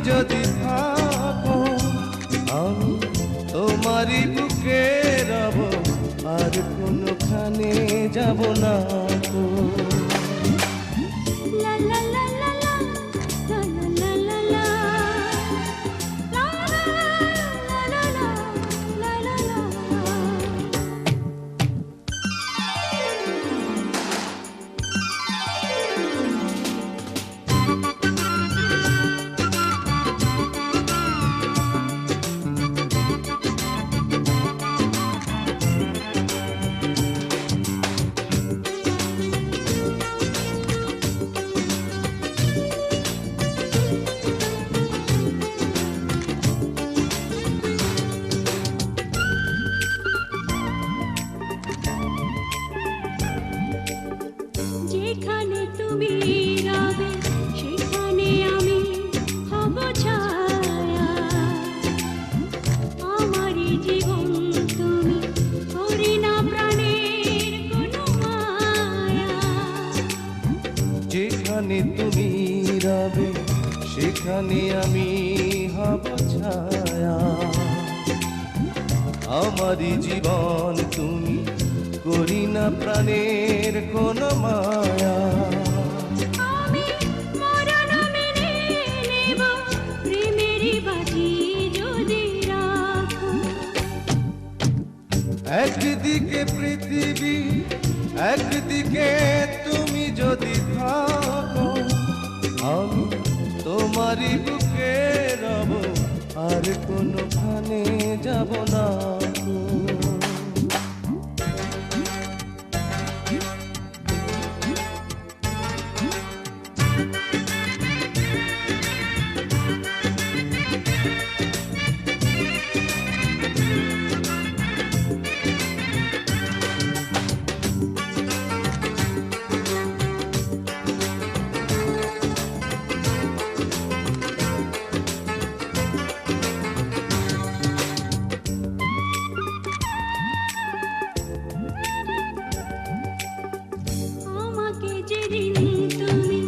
যদি থাকো আমি তোমারই বুকে রব, আর কোনোখানে যাব না গো। লা লা লা লা লা, লা লা লা লা লা, লা লা লা লা লা লা। যেখানে তুমি রবে সেখানে আমি হব ছায়া, আমারই জীবন তুমি করি না প্রাণের কোনো মায়া। যেখানে তুমি রবে সেখানে আমি হব ছায়া, আমারই জীবন তুমি করি না প্রাণের কোন মায়া। আমি মরণ মেনে নেব প্রেমেরই বাজি যদি রাখো। একদিকে পৃথিবী একদিকে তুমি যদি থাকো আমি তোমারই বুকে রব, আর কোনোখানে যাব না গো। আমাকে যেদিন তুমি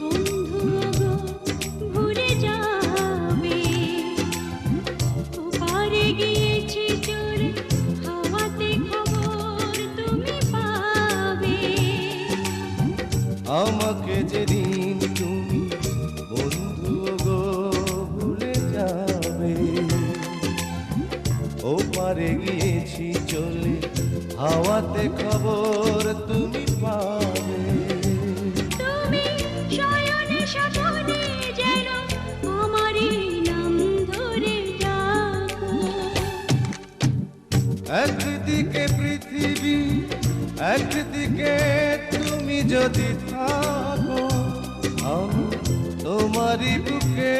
বন্ধু গো ভুলে যাবে, ওপারে গিয়েছি চলে হাওয়াতে খবর তুমি পাবে। আমাকে যেদিন তুমি বন্ধু গো ভুলে যাবে, ও পারে গিয়েছি চলে হাওয়াতে খবর তুমি পাবে। তুমি শয়নে স্বপনে যেন আমারই নাম ধরে ডাকো। একদিকে পৃথিবী একদিকে তুমি যদি থাকো আমি তোমারই বুকে